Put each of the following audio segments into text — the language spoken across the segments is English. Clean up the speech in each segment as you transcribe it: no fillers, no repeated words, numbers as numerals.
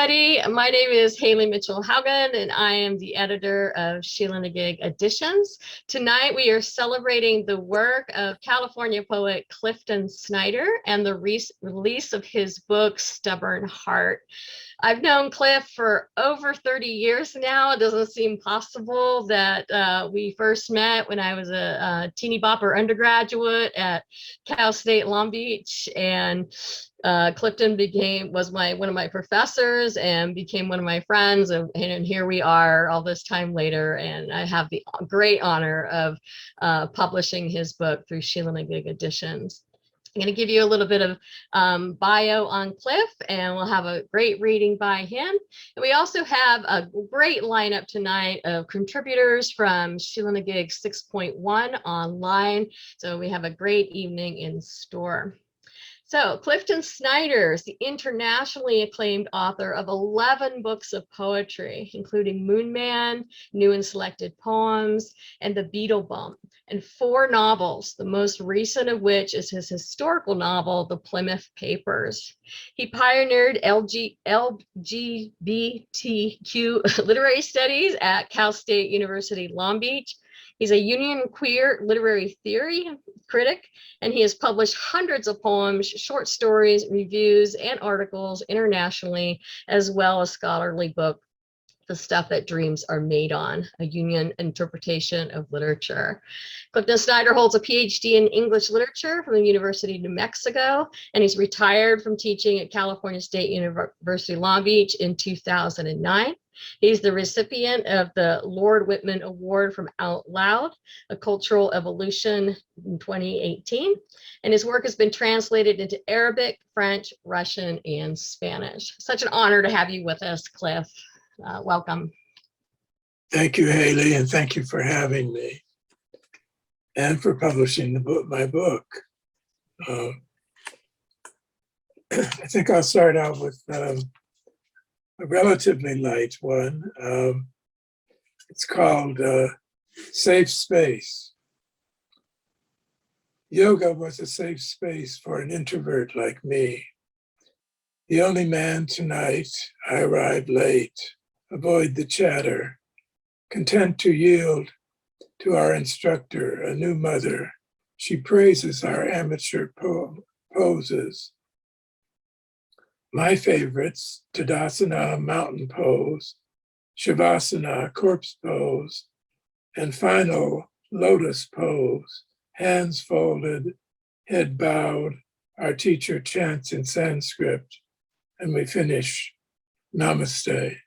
everybody. My name is Haley Mitchell-Haugen, and I am the editor of Sheila-Na-Gig Editions. Tonight, we are celebrating the work of California poet Clifton Snider and the release of his book, Stubborn Heart. I've known Cliff for over 30 years now. It doesn't seem possible that we first met when I was a teeny bopper undergraduate at Cal State Long Beach, and Clifton was one of my professors and became one of my friends, and here we are all this time later, and I have the great honor of publishing his book through Sheila-Na-Gig Editions. I'm going to give you a little bit of bio on Cliff, and we'll have a great reading by him. And we also have a great lineup tonight of contributors from Sheila-Na-Gig 6.1 online. So we have a great evening in store. So Clifton Snider is the internationally acclaimed author of 11 books of poetry, including Moon Man, New and Selected Poems, and The Beetle Bump, and 4 novels, the most recent of which is his historical novel, The Plymouth Papers. He pioneered LGBTQ literary studies at Cal State University, Long Beach. He's a Union queer literary theory critic, and he has published hundreds of poems, short stories, reviews, and articles internationally, as well as scholarly book, The Stuff That Dreams Are Made On, a Union interpretation of literature. Clifton Snider holds a PhD in English literature from the University of New Mexico, and he's retired from teaching at California State University, Long Beach in 2009. He's the recipient of the Lord Whitman Award from Out Loud, A Cultural Evolution in 2018. And his work has been translated into Arabic, French, Russian, and Spanish. Such an honor to have you with us, Cliff. Welcome. Thank you, Haley, and thank you for having me and for publishing my book. I think I'll start out with a relatively light one. It's called Safe Space. Yoga was a safe space for an introvert like me. The only man tonight, I arrived late, avoid the chatter, content to yield to our instructor, a new mother. She praises our amateur poses. My favorites, Tadasana, mountain pose, Shavasana, corpse pose, and final lotus pose, hands folded, head bowed. Our teacher chants in Sanskrit, and we finish Namaste.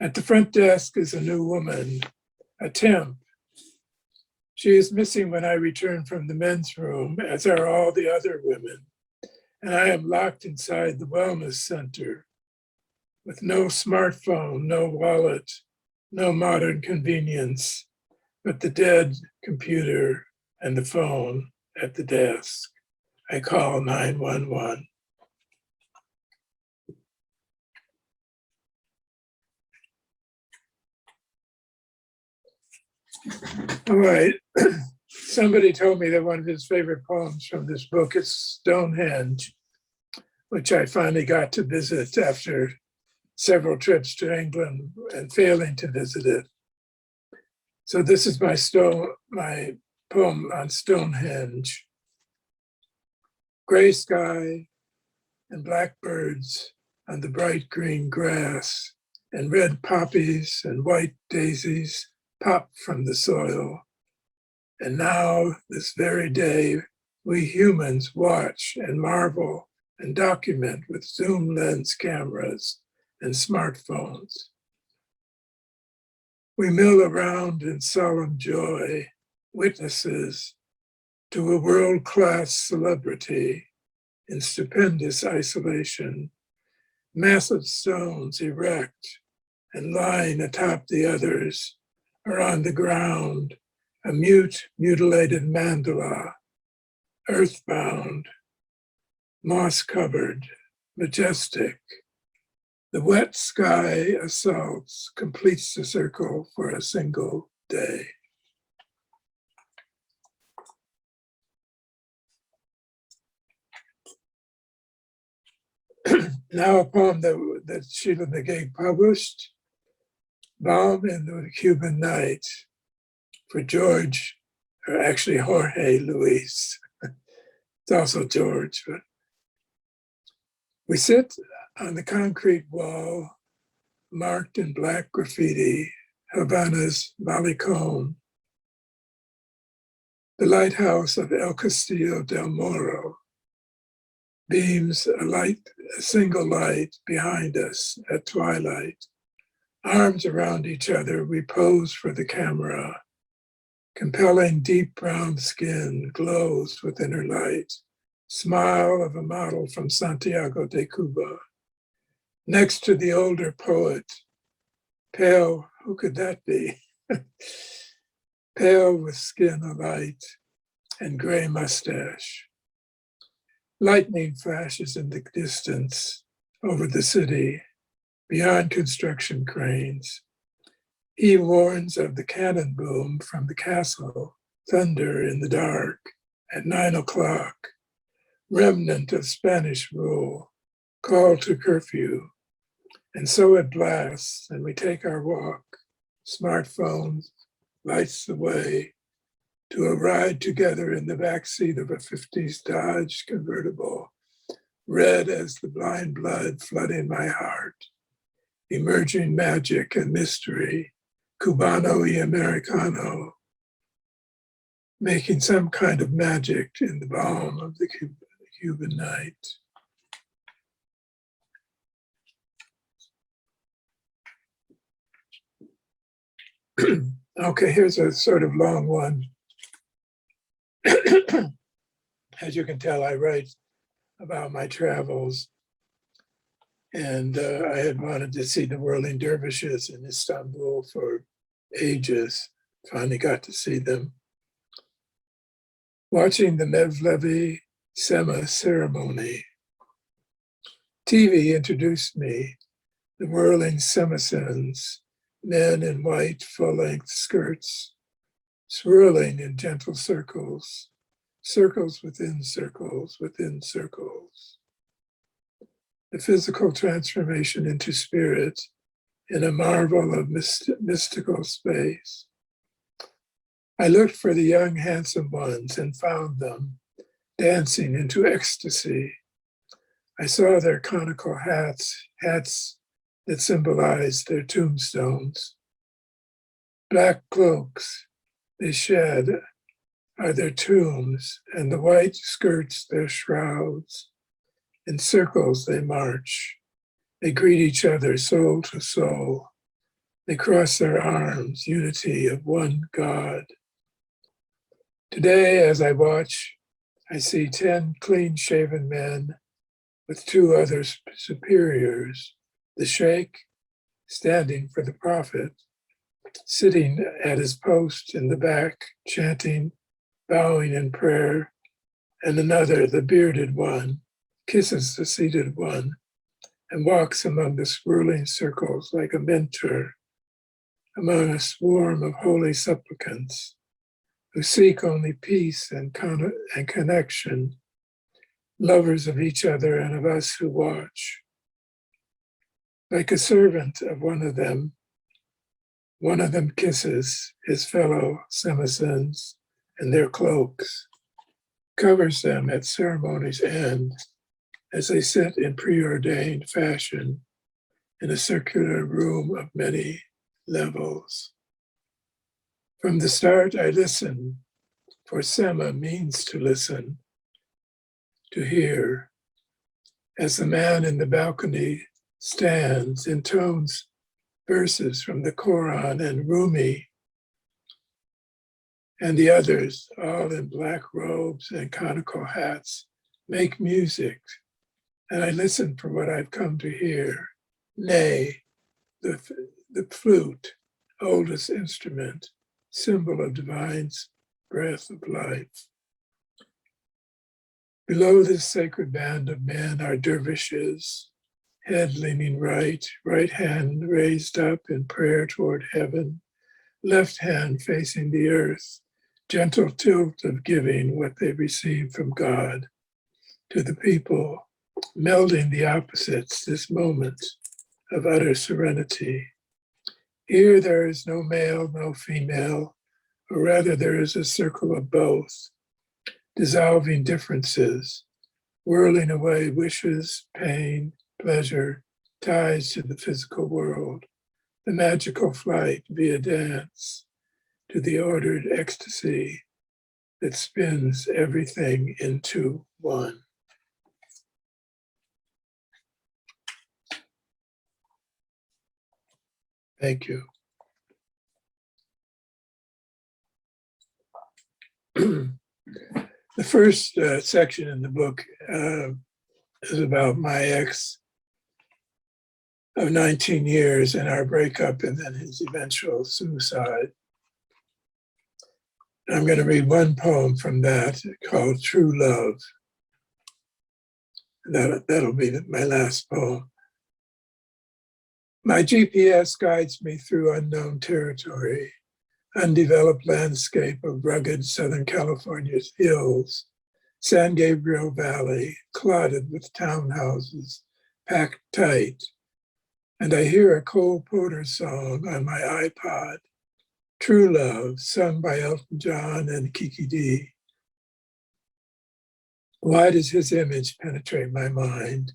At the front desk is a new woman, a temp. She is missing when I return from the men's room, as are all the other women. And I am locked inside the wellness center with no smartphone, no wallet, no modern convenience, but the dead computer and the phone at the desk. I call 911. All right. Somebody told me that one of his favorite poems from this book is Stonehenge, which I finally got to visit after several trips to England and failing to visit it. So this is my poem on Stonehenge. Gray sky and blackbirds on the bright green grass, and red poppies and white daisies pop from the soil. And now, this very day, we humans watch and marvel and document with zoom lens cameras and smartphones. We mill around in solemn joy, witnesses to a world-class celebrity in stupendous isolation, massive stones erect and lying atop the others, or on the ground, a mutilated mandala, earthbound, moss-covered, majestic. The wet sky assaults completes the circle for a single day. Now a poem that Sheila-Na-Gig published, Balm in the Cuban Night, for George, or actually Jorge Luis. It's also George. But we sit on the concrete wall marked in black graffiti, Havana's Malecon, the lighthouse of El Castillo del Moro, beams a single light behind us at twilight. Arms around each other, we pose for the camera. Compelling deep brown skin glows within her light. Smile of a model from Santiago de Cuba. Next to the older poet, pale, who could that be? Pale with skin alight and gray mustache. Lightning flashes in the distance over the city, beyond construction cranes. He warns of the cannon boom from the castle, thunder in the dark at 9 o'clock, remnant of Spanish rule, call to curfew. And so it blasts, and we take our walk, smartphones, lights the way, to a ride together in the backseat of a 50s Dodge convertible, red as the blind blood flooding my heart, emerging magic and mystery, Cubano y Americano, making some kind of magic in the balm of the Cuban night. Okay, here's a sort of long one. As you can tell, I write about my travels, and I had wanted to see the whirling dervishes in Istanbul for ages. Finally got to see them. Watching the Mevlevi Sema ceremony, TV introduced me, the whirling Samarkand's, men in white full-length skirts, swirling in gentle circles, circles within circles within circles. The physical transformation into spirit in a marvel of mystical space. I looked for the young, handsome ones and found them dancing into ecstasy. I saw their conical hats that symbolized their tombstones. Black cloaks they shed are their tombs, and the white skirts their shrouds. In circles they march. They greet each other soul to soul. They cross their arms, unity of one God. Today, as I watch, I see 10 clean-shaven men with 2 other superiors, the sheikh standing for the prophet, sitting at his post in the back, chanting, bowing in prayer, and another, the bearded one, kisses the seated one and walks among the swirling circles like a mentor among a swarm of holy supplicants who seek only peace and connection, lovers of each other and of us who watch. Like a servant of one of them kisses his fellow Samarkand's and their cloaks, covers them at ceremony's end as they sit in preordained fashion in a circular room of many levels. From the start, I listen, for Sema means to listen, to hear, as the man in the balcony stands, intones verses from the Quran and Rumi, and the others, all in black robes and conical hats, make music, and I listen for what I've come to hear. Nay, the flute, oldest instrument, symbol of divine's breath of life. Below this sacred band of men are dervishes, head leaning right, right hand raised up in prayer toward heaven, left hand facing the earth, gentle tilt of giving what they receive from God to the people melding the opposites, this moment of utter serenity. Here there is no male, no female, or rather there is a circle of both, dissolving differences, whirling away wishes, pain, pleasure, ties to the physical world, the magical flight via dance to the ordered ecstasy that spins everything into one. Thank you. The first section in the book is about my ex of 19 years and our breakup and then his eventual suicide. I'm going to read one poem from that called True Love. That'll be my last poem. My GPS guides me through unknown territory, undeveloped landscape of rugged Southern California's hills, San Gabriel Valley, clotted with townhouses, packed tight. And I hear a Cole Porter song on my iPod, True Love, sung by Elton John and Kiki D. Why does his image penetrate my mind?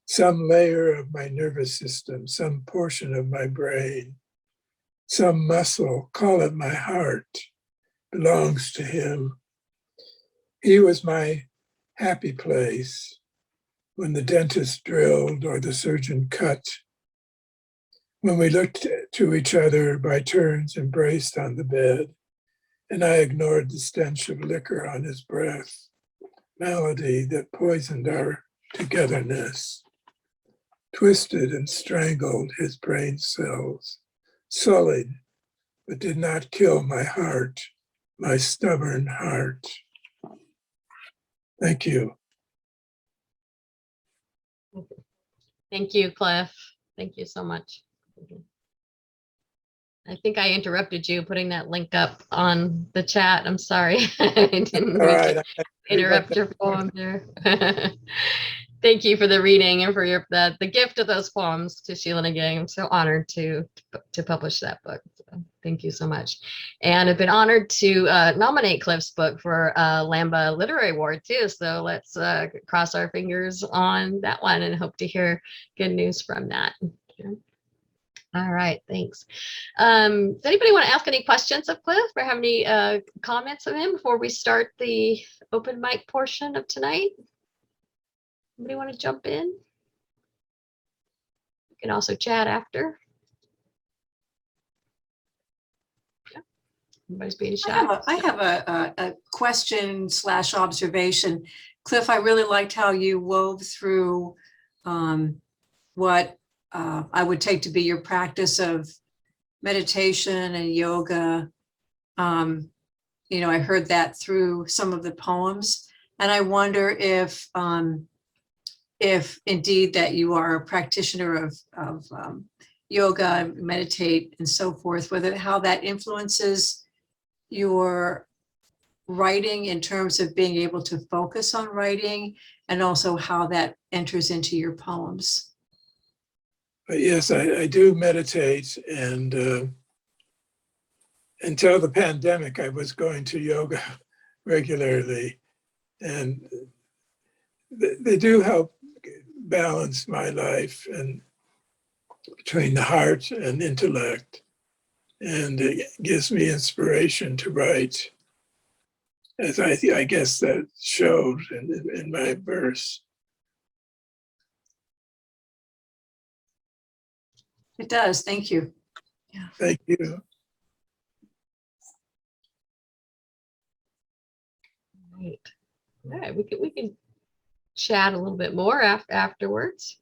Some layer of my nervous system, some portion of my brain, some muscle, call it my heart, belongs to him. He was my happy place when the dentist drilled or the surgeon cut, when we looked to each other by turns embraced on the bed, and I ignored the stench of liquor on his breath, malady that poisoned our togetherness, twisted and strangled his brain cells, sullied, but did not kill my heart, my stubborn heart. Thank you. Thank you, Cliff. Thank you so much. I think I interrupted you putting that link up on the chat. I'm sorry. I didn't mean to interrupt your poem there. Thank you for the reading and for the gift of those poems to Sheila-Na-Gig. I'm so honored to publish that book. So thank you so much. And I've been honored to nominate Cliff's book for Lamba Literary Award too. So let's cross our fingers on that one and hope to hear good news from that. Yeah. All right, thanks. Does anybody want to ask any questions of Cliff or have any comments of him before we start the open mic portion of tonight? Anybody want to jump in? You can also chat after. Yeah. Everybody's being shot. I have a question / observation. Cliff, I really liked how you wove through what I would take to be your practice of meditation and yoga. You know, I heard that through some of the poems, and I wonder if indeed that you are a practitioner of yoga, meditate, and so forth, how that influences your writing in terms of being able to focus on writing, and also how that enters into your poems. Yes, I do meditate, and until the pandemic, I was going to yoga regularly, and they do help balance my life and between the heart and intellect, and it gives me inspiration to write, as I guess that showed in my verse. It does. Thank you. Yeah. Thank you. Right. All right. We can chat a little bit more afterwards.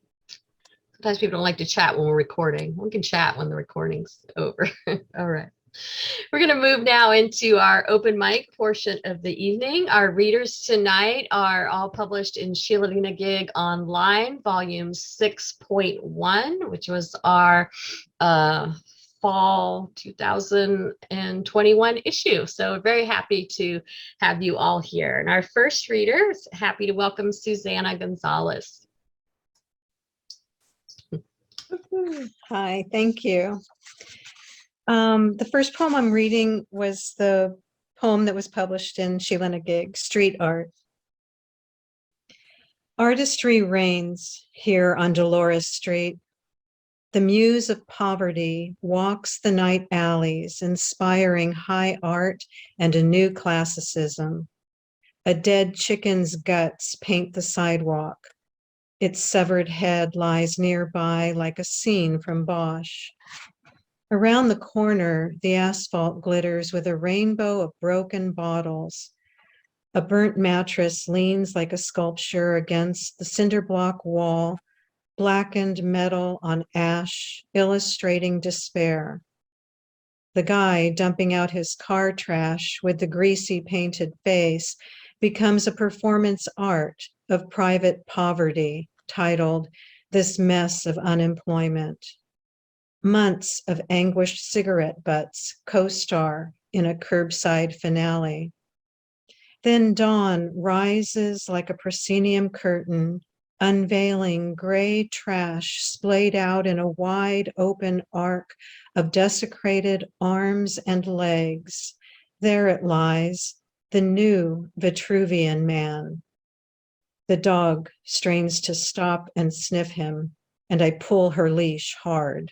Sometimes people don't like to chat when we're recording. We can chat when the recording's over. All right. We're going to move now into our open mic portion of the evening. Our readers tonight are all published in Sheila-Na-Gig Online, volume 6.1, which was our fall 2021 issue. So very happy to have you all here. And our first reader is happy to welcome Susana Gonzales. Hi, thank you. The first poem I'm reading was the poem that was published in Sheila-Na-Gig, Street Art. Artistry reigns here on Dolores Street. The muse of poverty walks the night alleys, inspiring high art and a new classicism. A dead chicken's guts paint the sidewalk. Its severed head lies nearby like a scene from Bosch. Around the corner, the asphalt glitters with a rainbow of broken bottles. A burnt mattress leans like a sculpture against the cinder block wall, blackened metal on ash, illustrating despair. The guy dumping out his car trash with the greasy painted face becomes a performance art of private poverty titled "This Mess of Unemployment." Months of anguished cigarette butts co-star in a curbside finale. Then dawn rises like a proscenium curtain, unveiling gray trash splayed out in a wide open arc of desecrated arms and legs. There it lies, the new Vitruvian man. The dog strains to stop and sniff him, and I pull her leash hard.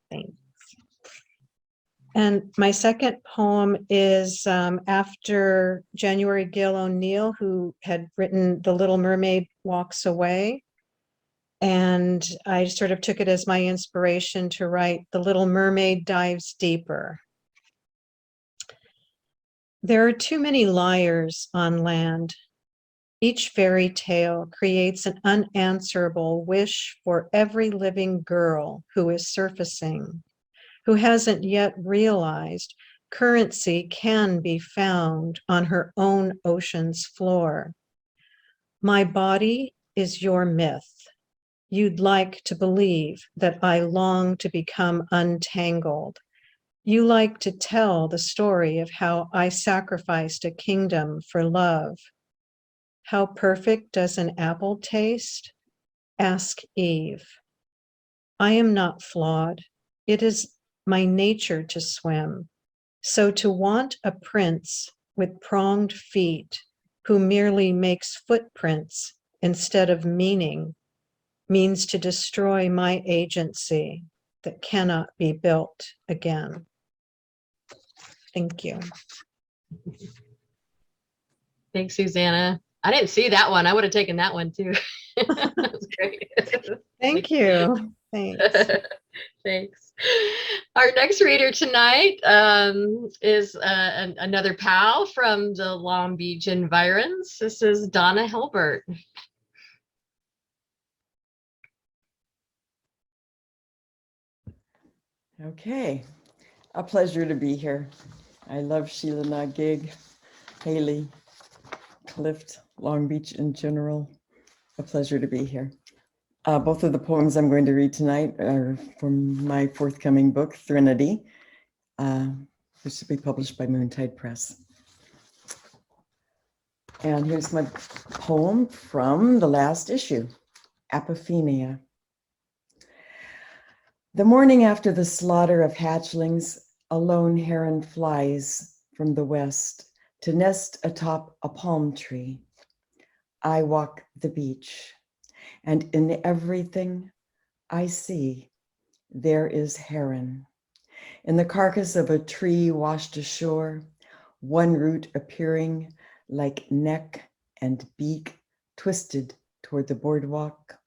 Thanks. And my second poem is after January Gill O'Neill, who had written The Little Mermaid Walks Away. And I sort of took it as my inspiration to write The Little Mermaid Dives Deeper. There are too many liars on land. Each fairy tale creates an unanswerable wish for every living girl who is surfacing, who hasn't yet realized currency can be found on her own ocean's floor. My body is your myth. You'd like to believe that I long to become untangled. You like to tell the story of how I sacrificed a kingdom for love. How perfect does an apple taste? Ask Eve. I am not flawed. It is my nature to swim. So to want a prince with pronged feet who merely makes footprints instead of meaning means to destroy my agency that cannot be built again. Thank you. Thanks, Susana. I didn't see that one. I would have taken that one too. That was great. Thank you. Thanks. Thanks. Our next reader tonight is another pal from the Long Beach environs. This is Donna Hilbert. Okay, a pleasure to be here. I love Sheila-Na-Gig, Haley, Clift, Long Beach in general. A pleasure to be here. Both of the poems I'm going to read tonight are from my forthcoming book, Thrinity, which will be published by Moontide Press. And here's my poem from the last issue, Apophenia. The morning after the slaughter of hatchlings, a lone heron flies from the west to nest atop a palm tree. I walk the beach, and in everything I see, there is heron. In the carcass of a tree washed ashore, one root appearing like neck and beak twisted toward the boardwalk,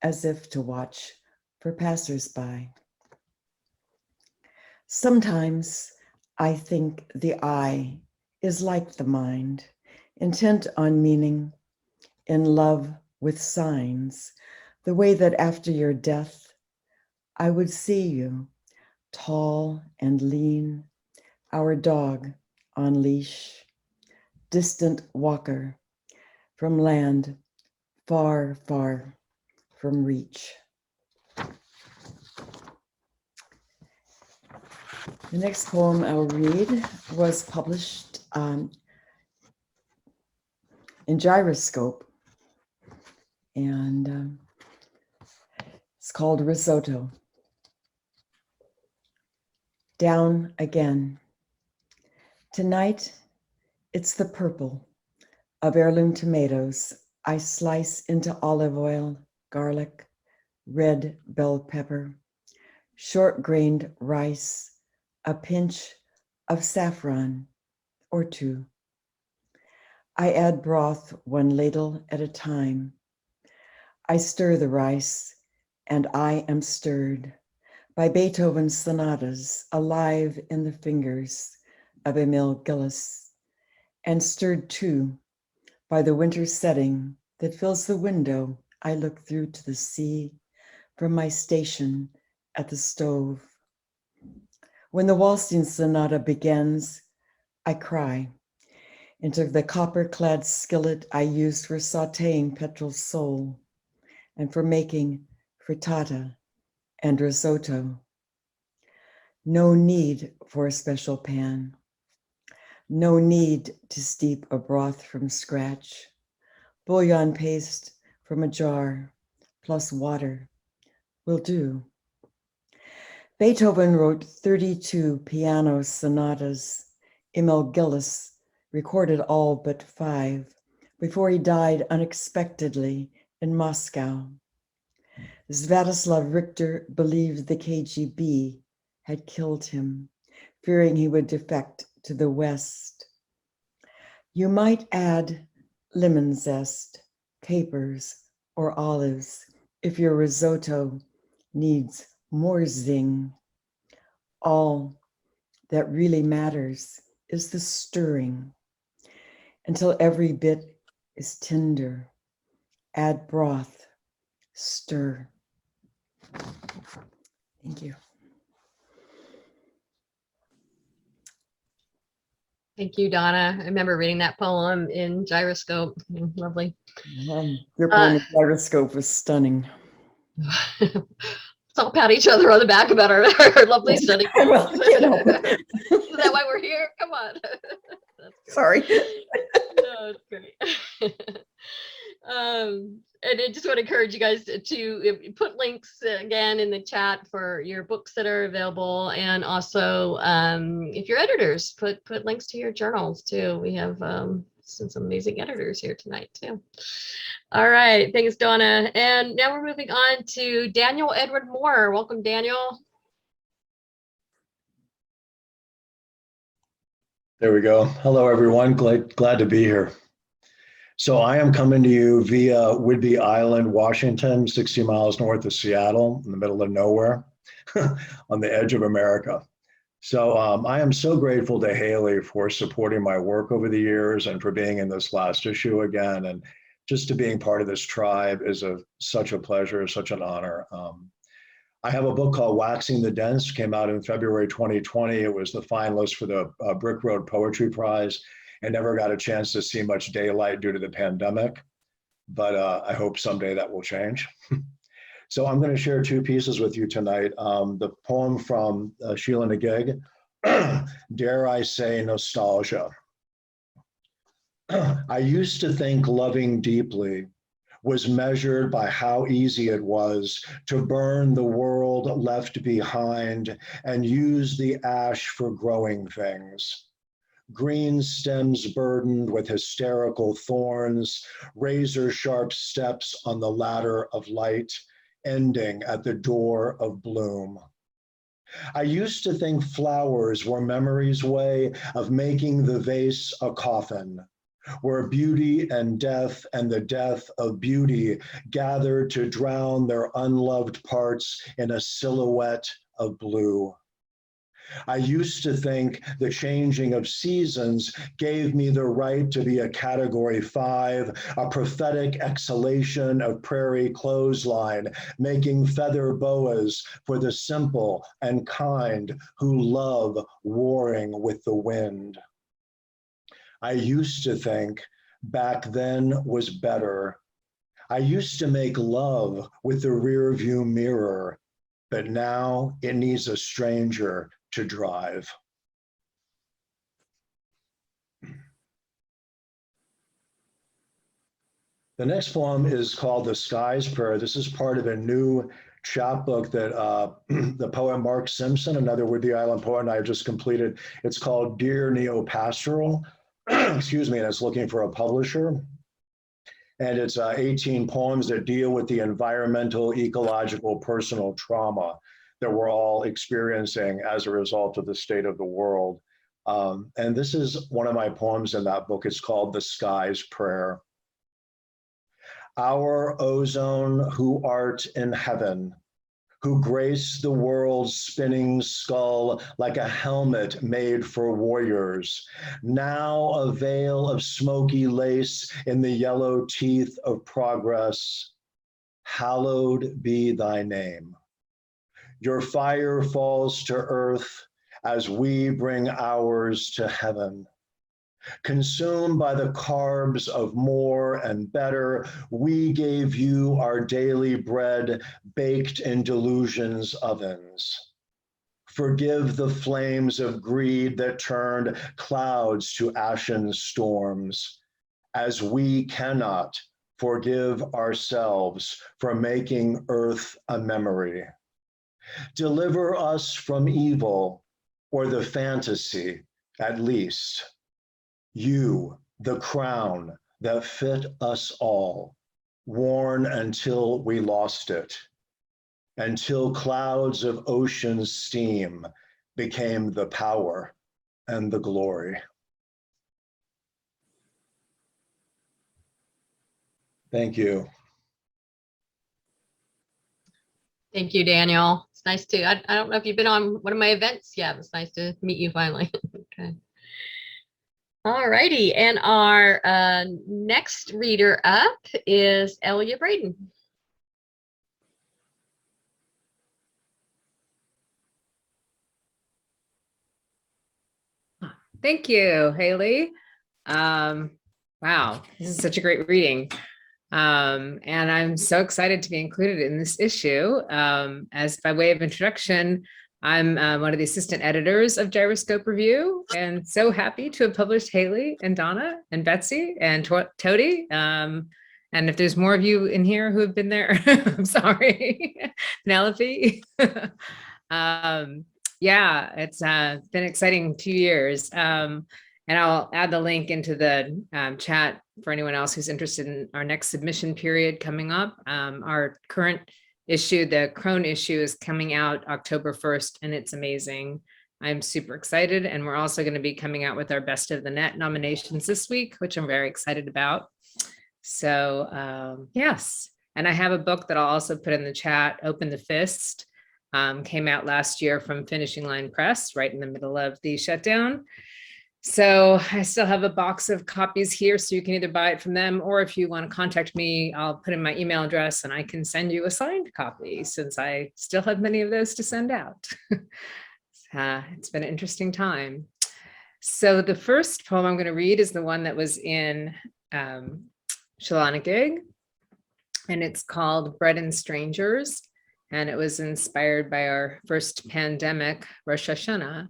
as if to watch for passers-by. Sometimes I think the eye is like the mind, intent on meaning, in love with signs, the way that after your death, I would see you, tall and lean, our dog on leash, distant walker from land far, far from reach. The next poem I'll read was published in Gyroscope, and It's called Risotto. Down again. Tonight, it's the purple of heirloom tomatoes I slice into olive oil, garlic, red bell pepper, short-grained rice, a pinch of saffron or two. I add broth 1 ladle at a time. I stir the rice, and I am stirred by Beethoven's sonatas alive in the fingers of Emil Gillis, and stirred too by the winter setting that fills the window I look through to the sea from my station at the stove. When the waltzing sonata begins, I cry into the copper-clad skillet I used for sautéing petrol sole and for making frittata and risotto. No need for a special pan. No need to steep a broth from scratch. Bouillon paste from a jar plus water will do. Beethoven wrote 32 piano sonatas. Emil Gillis recorded all but 5 before he died unexpectedly in Moscow. Sviatoslav Richter believed the KGB had killed him, fearing he would defect to the West. You might add lemon zest, capers, or olives if your risotto needs more zing. All that really matters is the stirring until every bit is tender. Add broth, stir. Thank you. Thank you, Donna. I remember reading that poem in Gyroscope. Lovely. Your poem in Gyroscope was stunning. Let's all pat each other on the back about our lovely study. Well, I can't help it. Is that why we're here? Come on. Sorry. No, it's great. And I just want to encourage you guys to put links again in the chat for your books that are available, and also if you're editors, put links to your journals too. We have some amazing editors here tonight too. All right, thanks, Donna. And now we're moving on to Daniel Edward Moore. Welcome, Daniel. There we go. Hello, everyone. Glad to be here. So I am coming to you via Whidbey Island, Washington, 60 miles north of Seattle, in the middle of nowhere, on the edge of America. So I am so grateful to Haley for supporting my work over the years and for being in this last issue again. And just to being part of this tribe is such a pleasure, such an honor. I have a book called Waxing the Dents, came out in February 2020. It was the finalist for the Brick Road Poetry Prize and never got a chance to see much daylight due to the pandemic, but I hope someday that will change. So I'm going to share 2 pieces with you tonight. The poem from Sheila-Na-Gig, Dare I Say Nostalgia. I used to think loving deeply was measured by how easy it was to burn the world left behind and use the ash for growing things. Green stems burdened with hysterical thorns, razor-sharp steps on the ladder of light, ending at the door of bloom. I used to think flowers were memory's way of making the vase a coffin, where beauty and the death of beauty gathered to drown their unloved parts in a silhouette of blue. I used to think the changing of seasons gave me the right to be a Category 5, a prophetic exhalation of prairie clothesline, making feather boas for the simple and kind who love warring with the wind. I used to think back then was better. I used to make love with the rearview mirror, but now it needs a stranger to drive. The next poem is called The Sky's Prayer. This is part of a new chapbook that the poet Mark Simpson, another Whidbey Island poet, and I just completed. It's called Dear Neo-Pastoral, excuse me, and it's looking for a publisher. And it's 18 poems that deal with the environmental, ecological, personal trauma that we're all experiencing as a result of the state of the world. And this is one of my poems in that book. It's called The Sky's Prayer. Our ozone, who art in heaven, who grace the world's spinning skull like a helmet made for warriors, now a veil of smoky lace in the yellow teeth of progress, hallowed be thy name. Your fire falls to earth as we bring ours to heaven. Consumed by the carbs of more and better, we gave you our daily bread baked in delusion's ovens. Forgive the flames of greed that turned clouds to ashen storms, as we cannot forgive ourselves for making earth a memory. Deliver us from evil, or the fantasy at least. You, the crown that fit us all, worn until we lost it, until clouds of ocean steam became the power and the glory. Thank you. Thank you, Daniel. It's nice to, I don't know if you've been on one of my events yet. It's nice to meet you finally. Okay. All righty. And our next reader up is Elya Braden. Thank you, Haley. Wow, this is such a great reading. And I'm so excited to be included in this issue. As by way of introduction, I'm one of the assistant editors of Gyroscope Review, and so happy to have published Haley and Donna and Betsy and Toti. And if there's more of you in here who have been there, I'm sorry, Penelope. Yeah, it's been an exciting 2 years. And I'll add the link into the chat for anyone else who's interested in our next submission period coming up. Our current issue, the Crone issue, is coming out October 1st, and it's amazing. I'm super excited. And we're also going to be coming out with our Best of the Net nominations this week, which I'm very excited about. So yes, and I have a book that I'll also put in the chat, Open the Fist. Came out last year from Finishing Line Press, right in the middle of the shutdown. So I still have a box of copies here, so you can either buy it from them, or if you want to contact me, I'll put in my email address and I can send you a signed copy, since I still have many of those to send out. It's been an interesting time. So the first poem I'm going to read is the one that was in Sheila-Na-Gig, and it's called Bread and Strangers. And it was inspired by our first pandemic, Rosh Hashanah.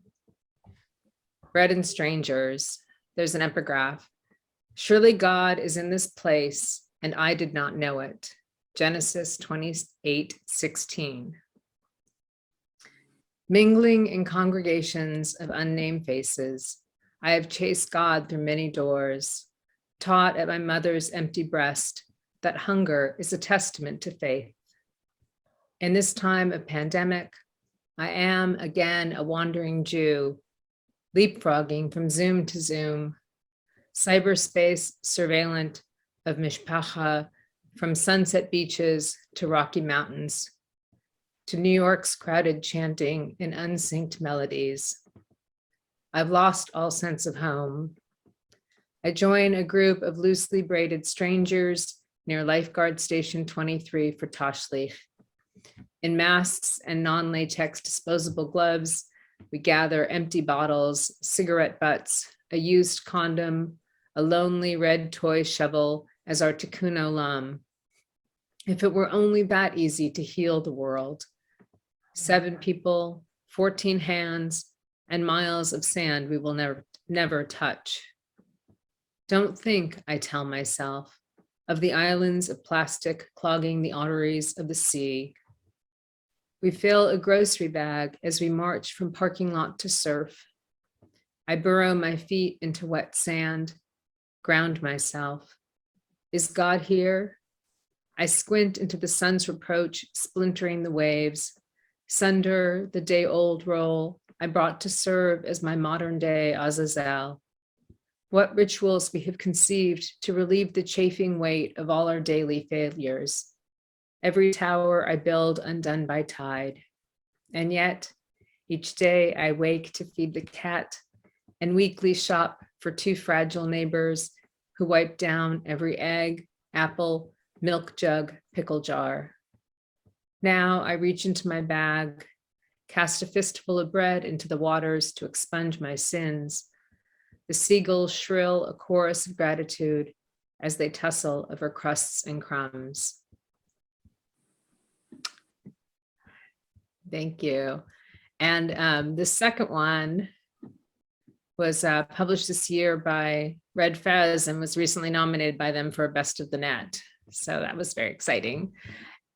Bread and Strangers. There's an epigraph. Surely God is in this place, and I did not know it. Genesis 28:16. Mingling in congregations of unnamed faces, I have chased God through many doors, taught at my mother's empty breast that hunger is a testament to faith. In this time of pandemic, I am again a wandering Jew, leapfrogging from Zoom to Zoom, cyberspace surveillant of mishpacha, from sunset beaches to Rocky Mountains, to New York's crowded chanting in unsynced melodies. I've lost all sense of home. I join a group of loosely braided strangers near Lifeguard Station 23 for Tashlich. In masks and non-latex disposable gloves, we gather empty bottles, cigarette butts, a used condom, a lonely red toy shovel as our tikkun olam. If it were only that easy to heal the world. 7 people, 14 hands, and miles of sand we will never touch. Don't think, I tell myself, of the islands of plastic clogging the arteries of the sea. We fill a grocery bag as we march from parking lot to surf. I burrow my feet into wet sand, ground myself. Is God here? I squint into the sun's reproach, splintering the waves, sunder the day-old role I brought to serve as my modern-day Azazel. What rituals we have conceived to relieve the chafing weight of all our daily failures. Every tower I build undone by tide. And yet, each day I wake to feed the cat and weekly shop for two fragile neighbors who wipe down every egg, apple, milk jug, pickle jar. Now I reach into my bag, cast a fistful of bread into the waters to expunge my sins. The seagulls shrill a chorus of gratitude as they tussle over crusts and crumbs. Thank you. And the second one was published this year by Red Fez and was recently nominated by them for Best of the Net. So that was very exciting.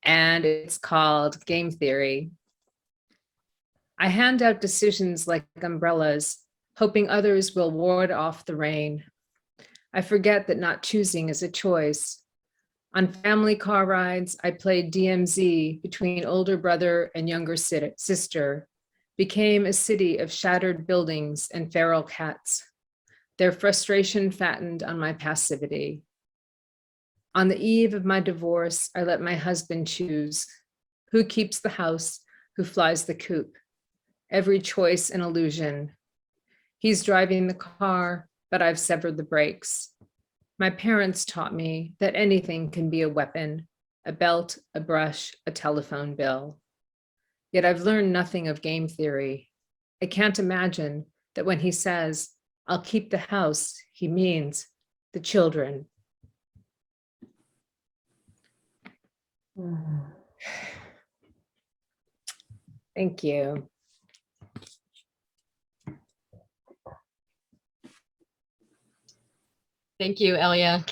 And it's called Game Theory. I hand out decisions like umbrellas, hoping others will ward off the rain. I forget that not choosing is a choice. On family car rides, I played DMZ between older brother and younger sister, became a city of shattered buildings and feral cats. Their frustration fattened on my passivity. On the eve of my divorce, I let my husband choose who keeps the house, who flies the coop. Every choice an illusion. He's driving the car, but I've severed the brakes. My parents taught me that anything can be a weapon, a belt, a brush, a telephone bill. Yet I've learned nothing of game theory. I can't imagine that when he says, I'll keep the house, he means the children. Thank you. Thank you, Elya.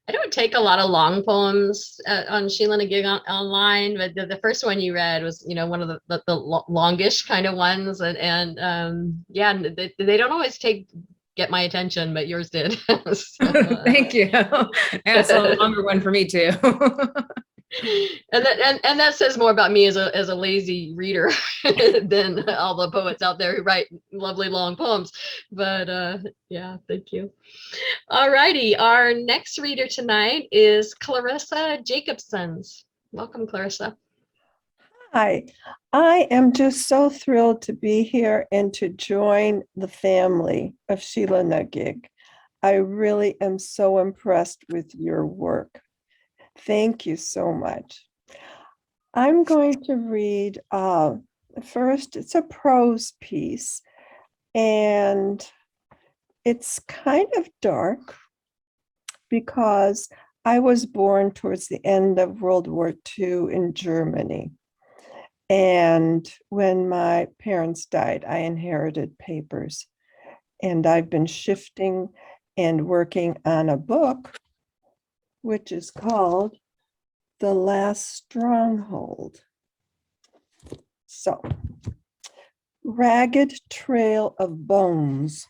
I don't take a lot of long poems on Sheila-Na-Gig online, but the first one you read was, one of the longish kind of ones, and yeah, they don't always get my attention, but yours did. So, Thank you. Yeah, it's a longer one for me too. And that says more about me as a lazy reader than all the poets out there who write lovely long poems. But yeah, thank you. All righty, our next reader tonight is Clarissa Jacobsons. Welcome, Clarissa. Hi, I am just so thrilled to be here and to join the family of Sheila-Na-Gig. I really am so impressed with your work. Thank you so much. I'm going to read first, it's a prose piece, and it's kind of dark because I was born towards the end of World War II in Germany. And when my parents died, I inherited papers. And I've been shifting and working on a book, which is called The Last Stronghold. So, Ragged Trail of Bones.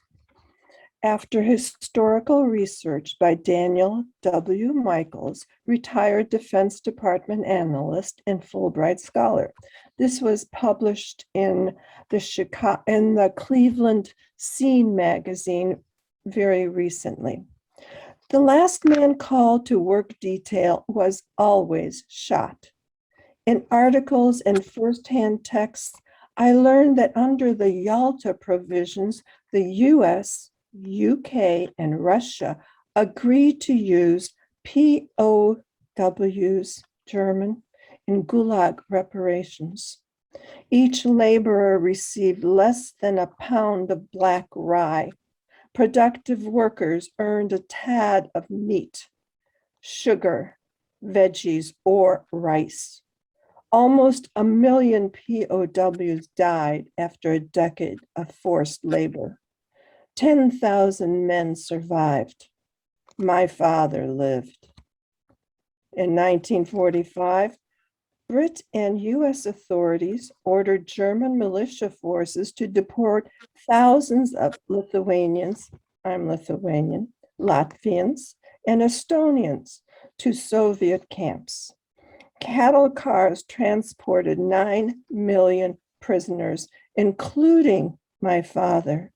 After historical research by Daniel W. Michaels, retired Defense Department analyst and Fulbright scholar. This was published in the Cleveland Scene magazine very recently. The last man called to work detail was always shot. In articles and firsthand texts, I learned that under the Yalta provisions, the US, UK, and Russia agreed to use POWs, German, in Gulag reparations. Each laborer received less than a pound of black rye. Productive workers earned a tad of meat, sugar, veggies, or rice. Almost 1 million POWs died after a decade of forced labor. 10,000 men survived. My father lived. In 1945, Brit and US authorities ordered German militia forces to deport thousands of Lithuanians, I'm Lithuanian, Latvians, and Estonians to Soviet camps. Cattle cars transported 9 million prisoners, including my father.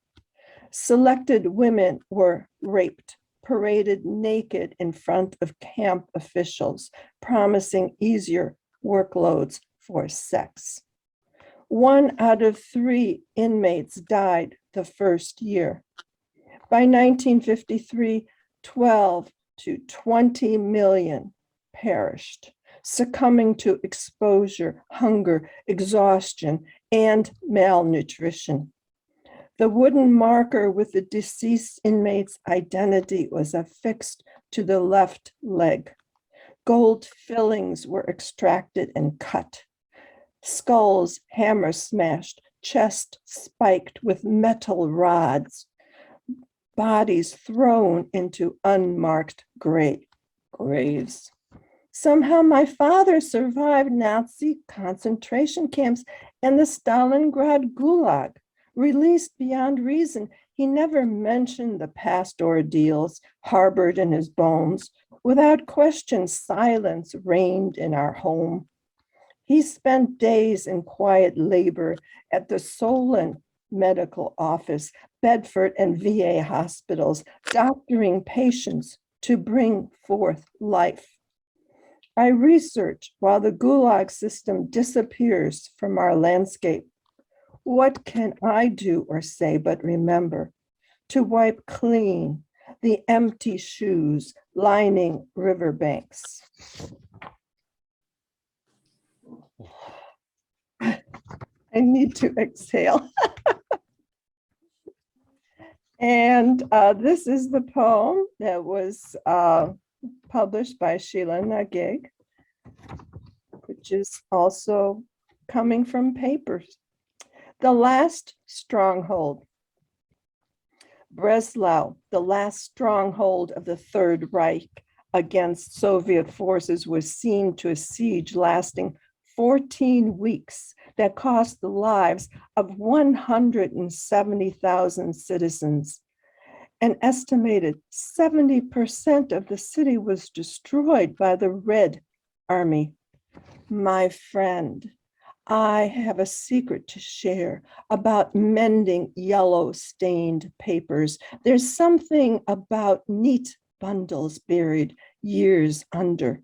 Selected women were raped, paraded naked in front of camp officials, promising easier workloads for sex. 1 out of 3 inmates died the first year. By 1953, 12 to 20 million perished, succumbing to exposure, hunger, exhaustion, and malnutrition. The wooden marker with the deceased inmate's identity was affixed to the left leg. Gold fillings were extracted and cut. Skulls hammer smashed, chest spiked with metal rods. Bodies thrown into unmarked graves. Somehow my father survived Nazi concentration camps and the Stalingrad Gulag. Released beyond reason, he never mentioned the past ordeals harbored in his bones. Without question, silence reigned in our home. He spent days in quiet labor at the Solon Medical Office, Bedford and VA hospitals, doctoring patients to bring forth life. I research while the Gulag system disappears from our landscape. What can I do or say but remember to wipe clean the empty shoes lining riverbanks? I need to exhale. And this is the poem that was published by Sheila-Na-Gig, which is also coming from papers. The Last Stronghold. Breslau, the last stronghold of the Third Reich against Soviet forces, was seen to a siege lasting 14 weeks that cost the lives of 170,000 citizens. An estimated 70% of the city was destroyed by the Red Army. My friend, I have a secret to share about mending yellow-stained papers. There's something about neat bundles buried years under.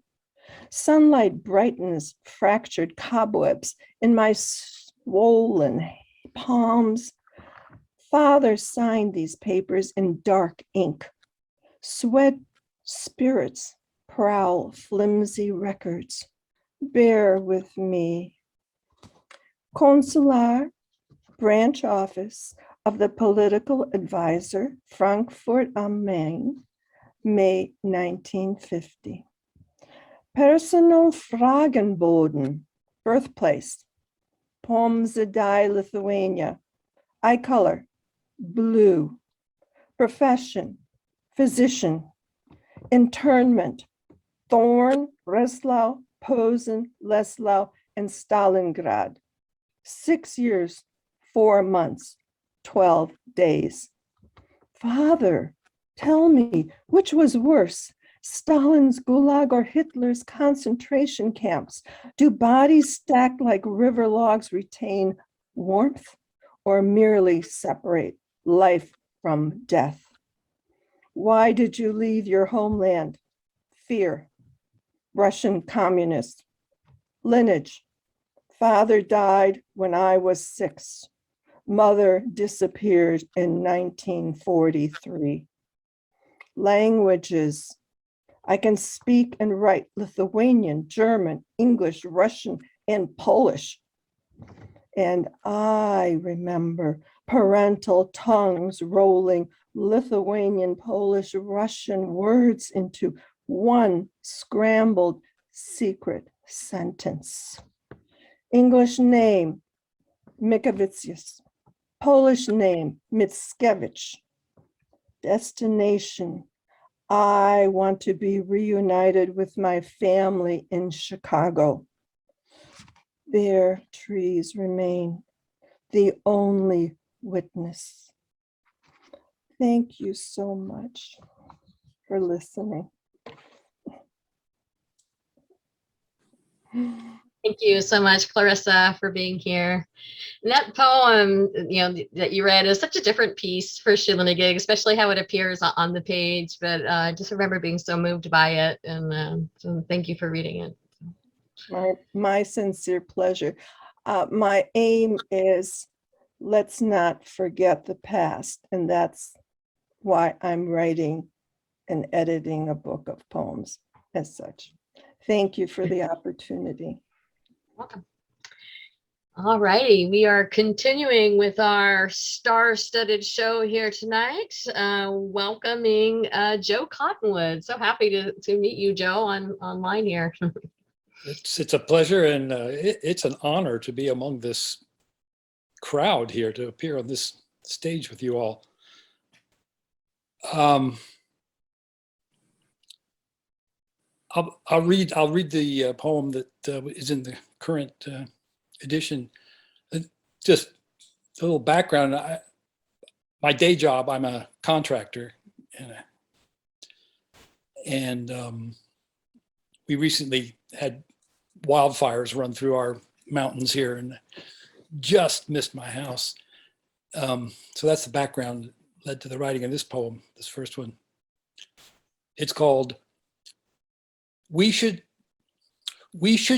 Sunlight brightens fractured cobwebs in my swollen palms. Father signed these papers in dark ink. Sweat spirits prowl flimsy records. Bear with me. Consular branch office of the political advisor, Frankfurt am Main, May 1950. Personal Fragenboden, birthplace, Pomzadai, Lithuania. Eye color, blue. Profession, physician. Internment, Thorn, Breslau, Posen, Leslau, and Stalingrad. 6 years, 4 months, 12 days. Father, tell me, which was worse, Stalin's Gulag or Hitler's concentration camps? Do bodies stacked like river logs retain warmth or merely separate life from death? Why did you leave your homeland? Fear. Russian communist. Lineage. Father died when I was 6. Mother disappeared in 1943. Languages. I can speak and write Lithuanian, German, English, Russian, and Polish. And I remember parental tongues rolling Lithuanian, Polish, Russian words into one scrambled secret sentence. English name, Mikavicius. Polish name, Mickiewicz. Destination, I want to be reunited with my family in Chicago. bare trees remain, the only witness. Thank you so much for listening. Thank you so much, Clarissa, for being here. And that poem, that you read is such a different piece for Sheila-Na-Gig, especially how it appears on the page. But I just remember being so moved by it, and so thank you for reading it. My sincere pleasure. My aim is let's not forget the past, and that's why I'm writing and editing a book of poems as such. Thank you for the opportunity. Welcome. All righty, we are continuing with our star-studded show here tonight, welcoming Joe Cottonwood. So happy to meet you, Joe, online here. It's a pleasure, and it's an honor to be among this crowd here, to appear on this stage with you all. I'll read the poem that is in the current edition. Just a little background. My day job, I'm a contractor, and we recently had wildfires run through our mountains here, and just missed my house. So that's the background that led to the writing of this poem, this first one. It's called We Should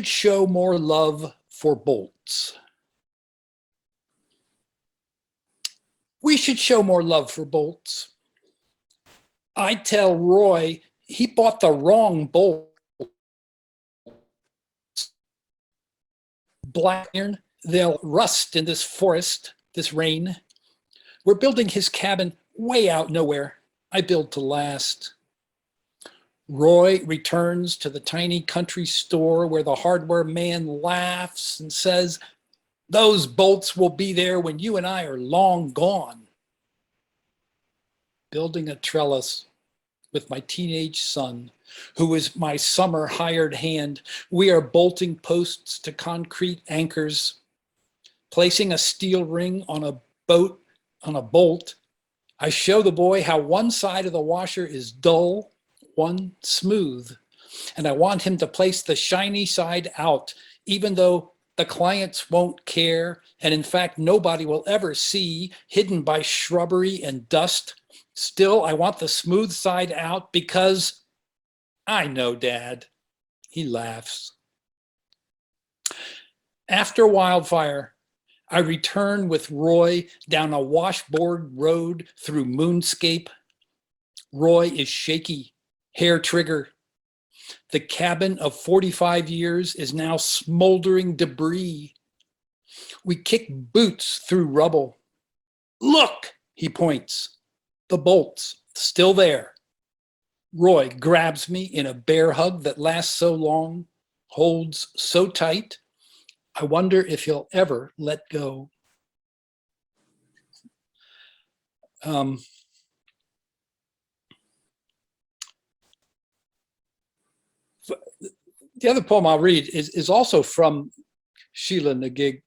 Show More Love for Bolts. We should show more love for bolts. I tell Roy he bought the wrong bolt. Black iron, they'll rust in this forest, this rain. We're building his cabin way out nowhere. I build to last. Roy returns to the tiny country store where the hardware man laughs and says, "Those bolts will be there when you and I are long gone." Building a trellis with my teenage son, who is my summer hired hand. We are bolting posts to concrete anchors, placing a steel ring on a bolt. I show the boy how one side of the washer is dull, one smooth, and I want him to place the shiny side out, even though the clients won't care, and in fact, nobody will ever see, hidden by shrubbery and dust. Still, I want the smooth side out because I know, Dad. He laughs. After wildfire, I return with Roy down a washboard road through moonscape. Roy is shaky, hair trigger. The cabin of 45 years is now smoldering debris. We kick boots through rubble. Look, he points. The bolts, still there. Roy grabs me in a bear hug that lasts so long, holds so tight. I wonder if he'll ever let go. The other poem I'll read is also from Sheila-Na-Gig,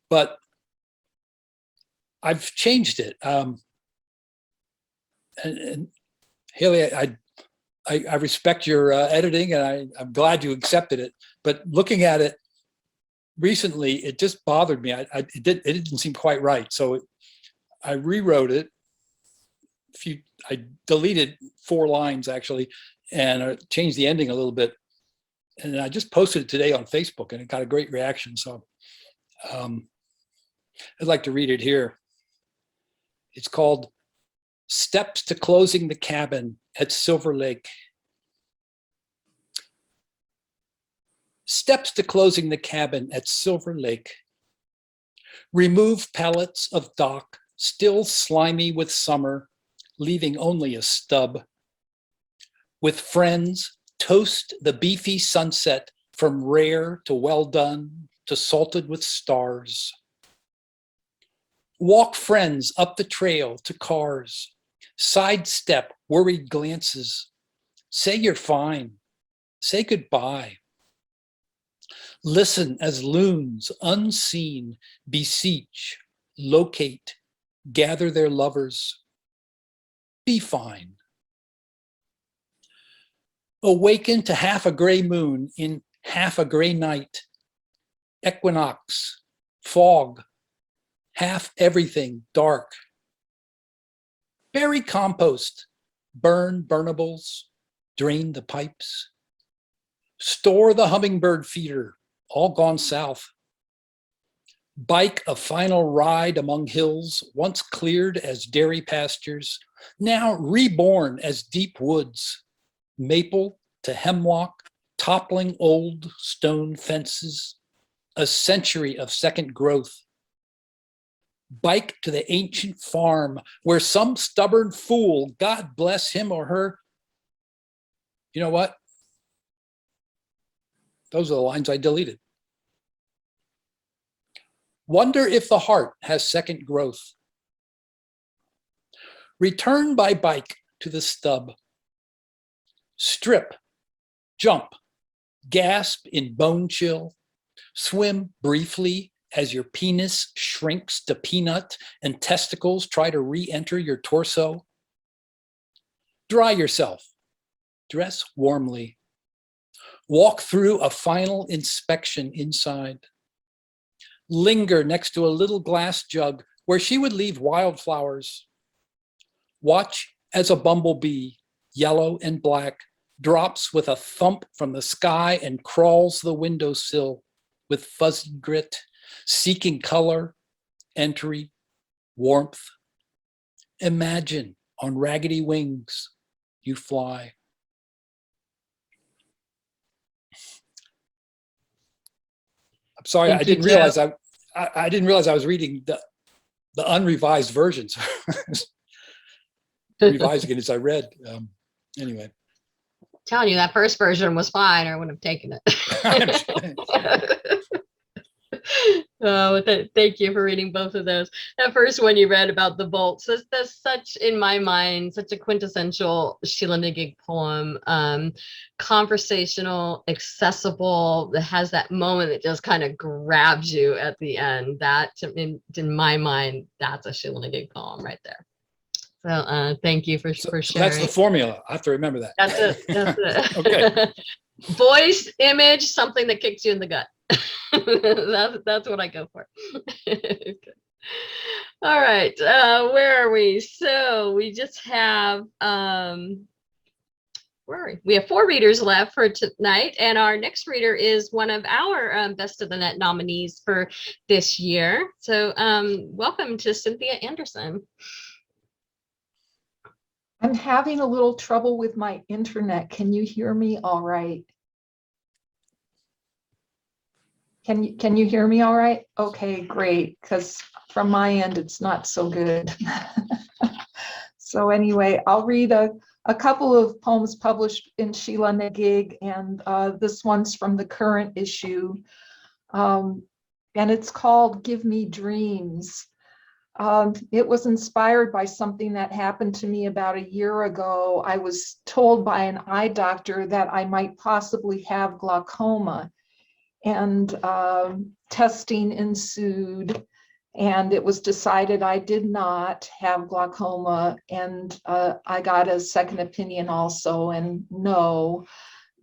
but I've changed it. And Haley, I respect your editing, and I'm glad you accepted it. But looking at it recently, it just bothered me. It didn't seem quite right, so I rewrote it. I deleted 4 lines actually, and changed the ending a little bit. And I just posted it today on Facebook, and it got a great reaction. So I'd like to read it here. It's called Steps to Closing the Cabin at Silver Lake. Steps to closing the cabin at Silver Lake. Remove pallets of dock, still slimy with summer, leaving only a stub. With friends, toast the beefy sunset from rare to well done to salted with stars. Walk friends up the trail to cars. Sidestep worried glances. Say you're fine. Say goodbye. Listen as loons unseen beseech, locate, gather their lovers. Be fine. Awaken to half a gray moon in half a gray night. Equinox, fog, half everything dark. Bury compost, burn burnables, drain the pipes. Store the hummingbird feeder, all gone south. Bike a final ride among hills, once cleared as dairy pastures, now reborn as deep woods, maple to hemlock, toppling old stone fences, a century of second growth. Bike to the ancient farm where some stubborn fool, God bless him or her. You know what? Those are the lines I deleted. Wonder if the heart has second growth. Return by bike to the stub. Strip, jump, gasp in bone chill, swim briefly as your penis shrinks to peanut and testicles try to re-enter your torso. Dry yourself, dress warmly. Walk through a final inspection inside. Linger next to a little glass jug where she would leave wildflowers. Watch as a bumblebee, yellow and black, drops with a thump from the sky and crawls the windowsill with fuzzy grit, seeking color, entry, warmth. Imagine on raggedy wings you fly. I'm sorry, Thank I you, didn't realize I didn't realize I was reading the unrevised versions. Revising it as I read. Anyway. Telling you that first version was fine, or I wouldn't have taken it. Thank you for reading both of those. That first one you read about the bolts, that's such, in my mind, such a quintessential Sheila-Na-Gig poem. Conversational, accessible, that has that moment that just kind of grabs you at the end. That, in my mind, that's a Sheila-Na-Gig poem right there. So thank you for sharing. So that's the formula. I have to remember that. That's it. That's it. Okay. Voice, image, something that kicks you in the gut. That's what I go for. Okay. All right. Where are we? So we just have where are we? We have 4 readers left for tonight, and our next reader is one of our Best of the Net nominees for this year. So welcome to Cynthia Anderson. I'm having a little trouble with my internet. Can you hear me all right? Can you hear me all right? Okay, great, because from my end, it's not so good. So anyway, I'll read a couple of poems published in Sheila-Na-Gig, and this one's from the current issue. And it's called Give Me Dreams. It was inspired by something that happened to me about a year ago. I was told by an eye doctor that I might possibly have glaucoma, and testing ensued, and it was decided I did not have glaucoma, and I got a second opinion also, and no.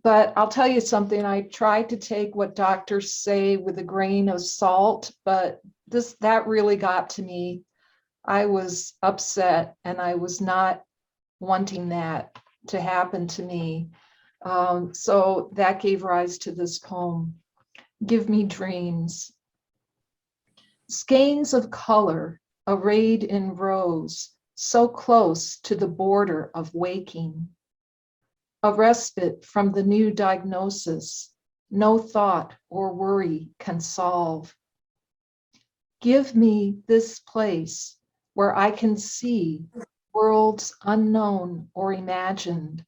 But I'll tell you something, I tried to take what doctors say with a grain of salt, but that really got to me. I was upset, and I was not wanting that to happen to me. So that gave rise to this poem. Give me dreams. Skeins of color arrayed in rows, so close to the border of waking. A respite from the new diagnosis, no thought or worry can solve. Give me this place where I can see worlds unknown or imagined,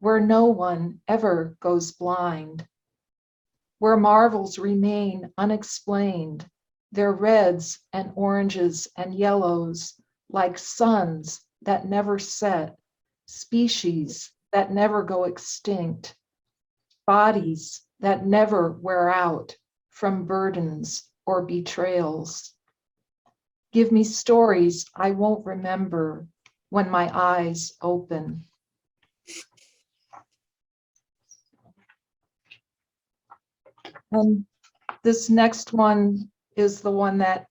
where no one ever goes blind, where marvels remain unexplained, their reds and oranges and yellows, like suns that never set, species that never go extinct, bodies that never wear out, from burdens or betrayals. Give me stories I won't remember when my eyes open. And this next one is the one that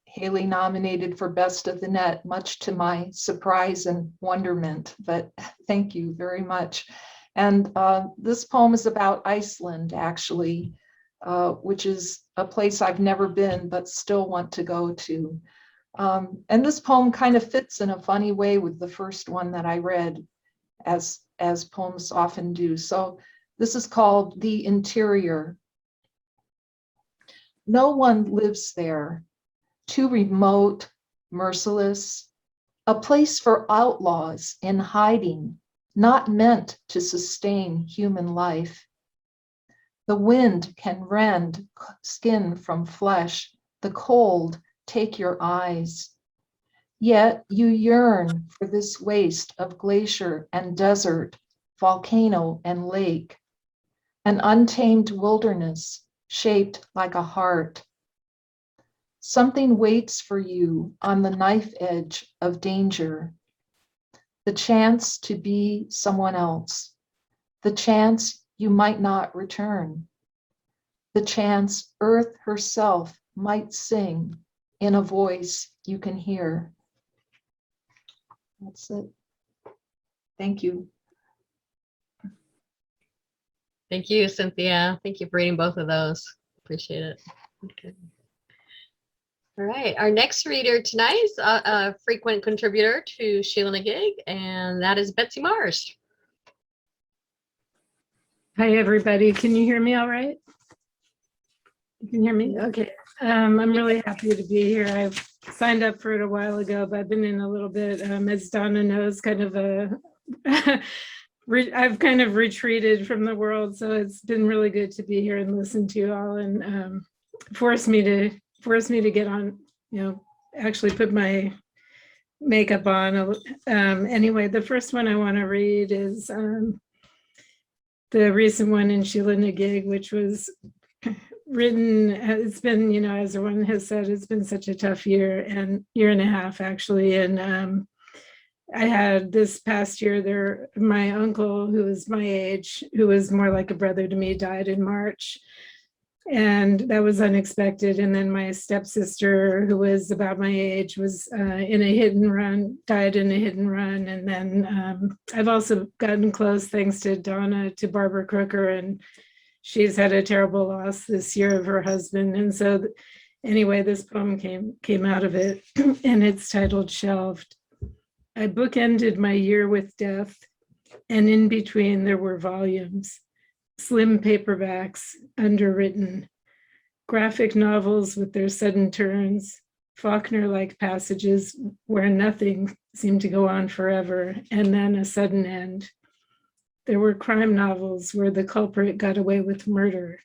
Haley nominated for Best of the Net, much to my surprise and wonderment, but thank you very much. And this poem is about Iceland, actually, which is a place I've never been, but still want to go to. And this poem kind of fits in a funny way with the first one that I read, as poems often do. So this is called The Interior. No one lives there, too remote, merciless, a place for outlaws in hiding, not meant to sustain human life. The wind can rend skin from flesh, the cold take your eyes. Yet you yearn for this waste of glacier and desert, volcano and lake, an untamed wilderness shaped like a heart. Something waits for you on the knife edge of danger. The chance to be someone else. The chance you might not return. The chance Earth herself might sing in a voice you can hear. That's it. Thank you. Thank you, Cynthia. Thank you for reading both of those. Appreciate it. Okay. All right, our next reader tonight is a frequent contributor to Sheila-Na-Gig, and that is Betsy Mars. Hi, everybody. Can you hear me all right? You can hear me? Okay. I'm really happy to be here. I've signed up for it a while ago, but I've been in a little bit, as Donna knows, kind of a, I've kind of retreated from the world. So it's been really good to be here and listen to you all, and force me to get on, actually put my makeup on. Anyway, the first one I want to read is the recent one in Sheila-Na-Gig, which was written, it's been, as everyone has said, it's been such a tough year and a half actually. And I had this past year my uncle, who was my age, who was more like a brother to me, died in March. And that was unexpected. And then my stepsister, who was about my age, was died in a hit and run. And then I've also gotten close, thanks to Donna, to Barbara Crooker, and she's had a terrible loss this year of her husband. And so anyway, this poem came out of it, and it's titled Shelved. I bookended my year with death, and in between there were volumes. Slim paperbacks, underwritten, graphic novels with their sudden turns, Faulkner-like passages where nothing seemed to go on forever, and then a sudden end. There were crime novels where the culprit got away with murder,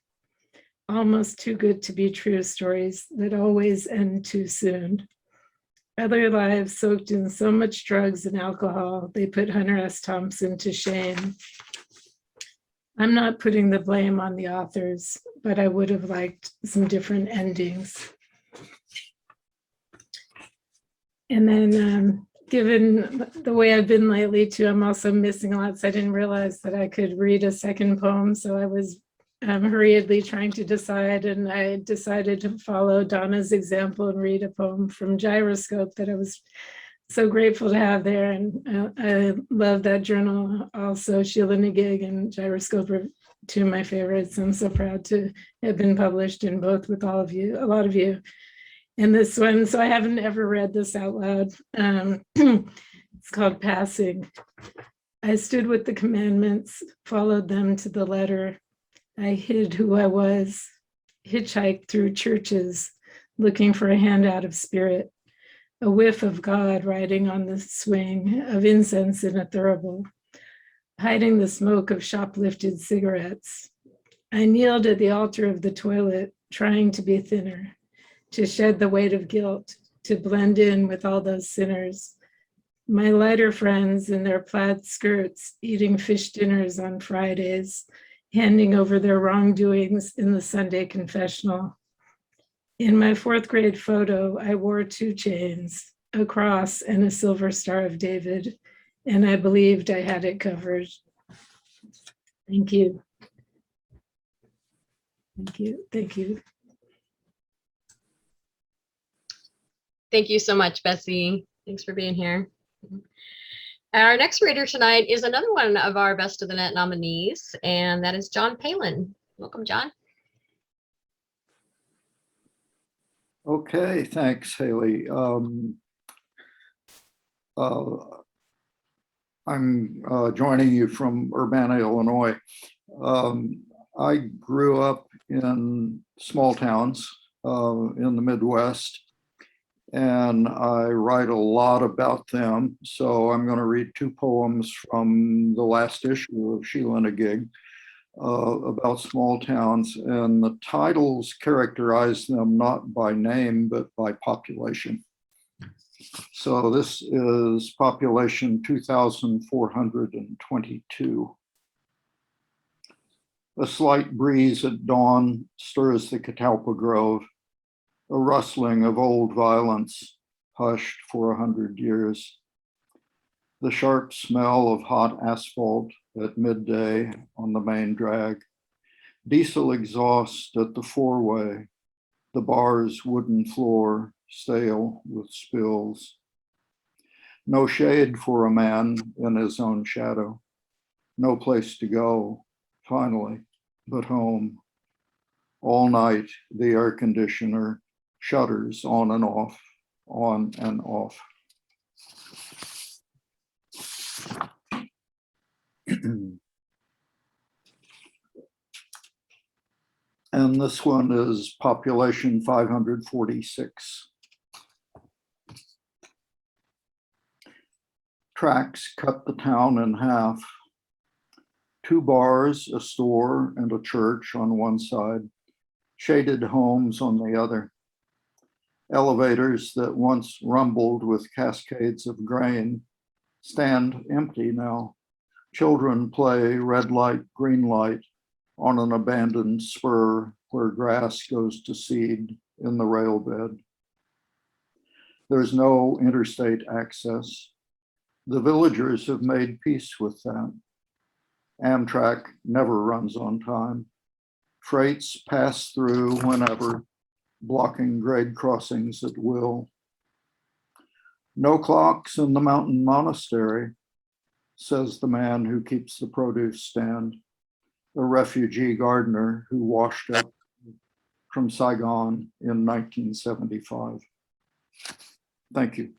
almost too good to be true stories that always end too soon. Other lives soaked in so much drugs and alcohol, they put Hunter S. Thompson to shame. I'm not putting the blame on the authors, but I would have liked some different endings. And then given the way I've been lately too, I'm also missing a lot, so I didn't realize that I could read a second poem. So I was hurriedly trying to decide, and I decided to follow Donna's example and read a poem from Gyroscope that I was so grateful to have there. And I love that journal also. Sheila-Na-Gig and Gyroscope are two of my favorites. I'm so proud to have been published in both with all of you, a lot of you. And this one, so I haven't ever read this out loud. It's called Passing. I stood with the commandments, followed them to the letter. I hid who I was, hitchhiked through churches, looking for a handout of spirit. A whiff of God riding on the swing of incense in a thurible, hiding the smoke of shoplifted cigarettes. I kneeled at the altar of the toilet, trying to be thinner, to shed the weight of guilt, to blend in with all those sinners. My lighter friends in their plaid skirts, eating fish dinners on Fridays, handing over their wrongdoings in the Sunday confessional. In my 4th grade photo, I wore 2 chains, a cross, and a silver Star of David, and I believed I had it covered. Thank you. Thank you. Thank you. Thank you so much, Betsy. Thanks for being here. Our next reader tonight is another one of our Best of the Net nominees, and that is John Palen. Welcome, John. Okay, thanks, Haley. I'm joining you from Urbana, Illinois. I grew up in small towns in the Midwest, and I write a lot about them. So I'm going to read 2 poems from the last issue of Sheila-Na-Gig about small towns, and the titles characterize them not by name, but by population. So this is population 2,422. A slight breeze at dawn stirs the catalpa grove, a rustling of old violence hushed for 100 years. The sharp smell of hot asphalt at midday on the main drag, diesel exhaust at the 4-way, the bar's wooden floor stale with spills. No shade for a man in his own shadow, no place to go, finally, but home. All night, the air conditioner shutters on and off, on and off. And this one is population 546. Tracks cut the town in half. 2 bars, a store, and a church on one side, shaded homes on the other. Elevators that once rumbled with cascades of grain stand empty now. Children play red light, green light on an abandoned spur where grass goes to seed in the rail bed. There's no interstate access. The villagers have made peace with that. Amtrak never runs on time. Freights pass through whenever, blocking grade crossings at will. No clocks in the mountain monastery, says the man who keeps the produce stand, a refugee gardener who washed up from Saigon in 1975. Thank you.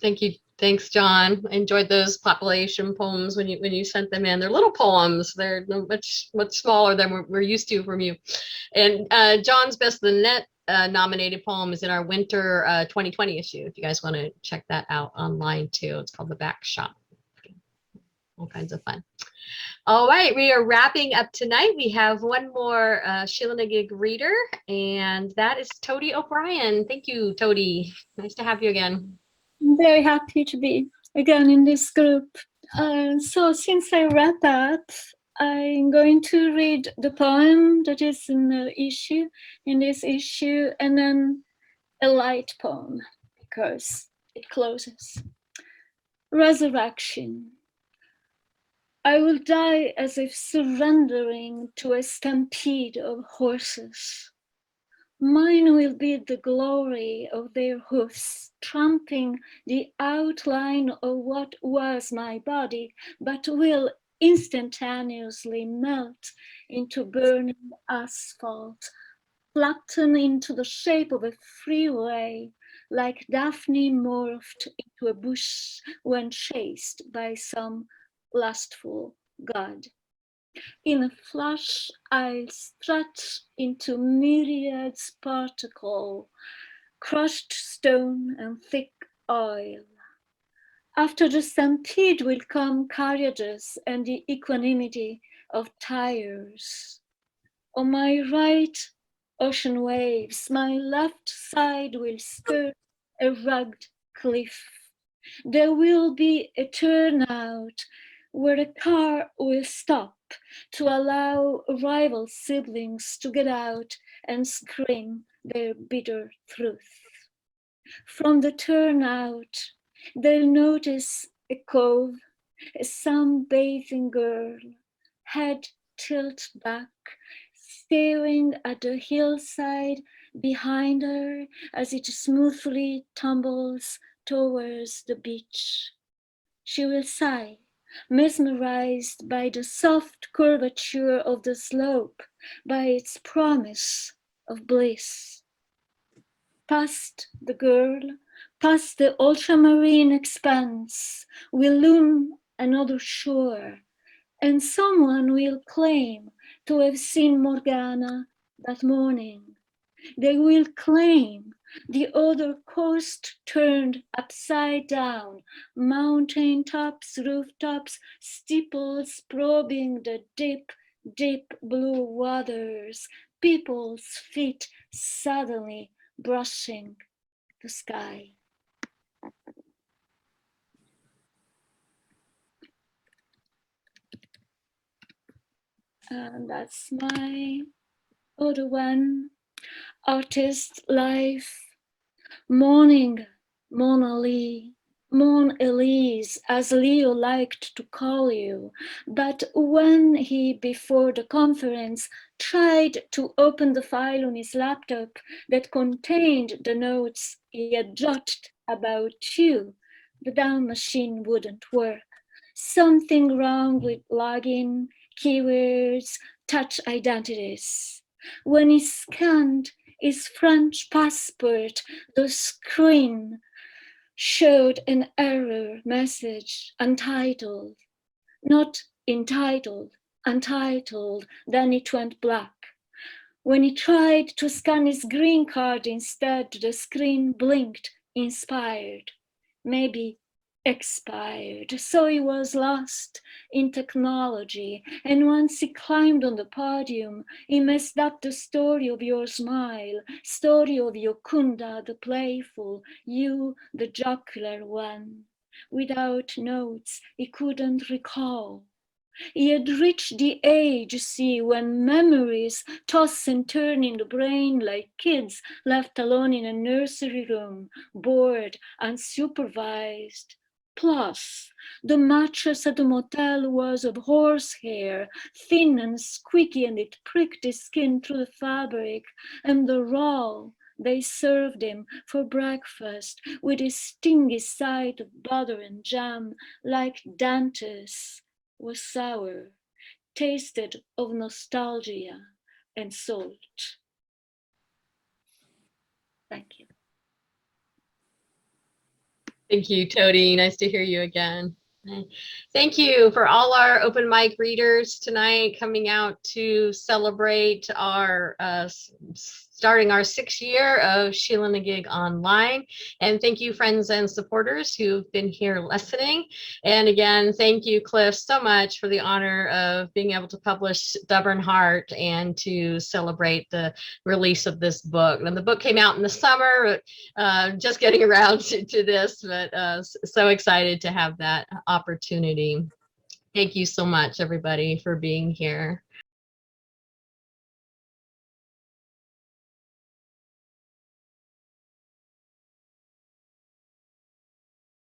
Thank you. Thanks, John. I enjoyed those population poems when you sent them in. They're little poems. They're much smaller than we're used to from you. And John's Best of the Net nominated poem is in our winter 2020 issue. If you guys want to check that out online too, it's called The Back Shop. All kinds of fun. All right, we are wrapping up tonight. We have one more Sheila-Na-Gig reader, and that is Toti O'Brien. Thank you, Toti. Nice to have you again. I'm very happy to be again in this group. So since I read that, I'm going to read the poem that is in this issue, and then a light poem because it closes. Resurrection. I will die as if surrendering to a stampede of horses. Mine will be the glory of their hoofs, tramping the outline of what was my body, but will instantaneously melt into burning asphalt, flatten into the shape of a freeway, like Daphne morphed into a bush when chased by some lustful god. In a flash, I'll stretch into myriads particle, crushed stone and thick oil. After the stampede will come carriages and the equanimity of tires. On my right, ocean waves, my left side will skirt a rugged cliff. There will be a turnout where a car will stop to allow rival siblings to get out and scream their bitter truth. From the turnout, they'll notice a cove, a sunbathing girl, head tilt back, staring at the hillside behind her as it smoothly tumbles towards the beach. She will sigh, mesmerized by the soft curvature of the slope, by its promise of bliss. Past the girl, past the ultramarine expanse, will loom another shore, and someone will claim to have seen Morgana that morning. They will claim the other coast turned upside down, mountain tops, rooftops, steeples probing the deep, deep blue waters, people's feet suddenly brushing the sky. And that's my other one. Artist life, morning, Mona Lee, Mon Elise, as Leo liked to call you. But when he, before the conference, tried to open the file on his laptop that contained the notes he had jotted about you, the damn machine wouldn't work. Something wrong with login, keywords, touch identities. When he scanned his French passport, the screen showed an error message, untitled, not entitled, untitled, then it went black. When he tried to scan his green card instead, the screen blinked, inspired, maybe expired. So he was lost in technology. And once he climbed on the podium, he messed up the story of your smile, story of your Kunda, the playful, you, the jocular one. Without notes, he couldn't recall. He had reached the age, see, when memories toss and turn in the brain like kids left alone in a nursery room, bored, unsupervised. Plus, the mattress at the motel was of horsehair, thin and squeaky, and it pricked his skin through the fabric, and the roll they served him for breakfast with his stingy side of butter and jam like Dante's was sour, tasted of nostalgia and salt. Thank you. Thank you, Toti. Nice to hear you again. Thank you for all our open mic readers tonight coming out to celebrate our starting our 6th year of Sheila-Na-Gig online. And thank you, friends and supporters who've been here listening. And again, thank you, Cliff, so much for the honor of being able to publish Stubborn Heart and to celebrate the release of this book. And the book came out in the summer, just getting around to this, but so excited to have that opportunity. Thank you so much, everybody, for being here.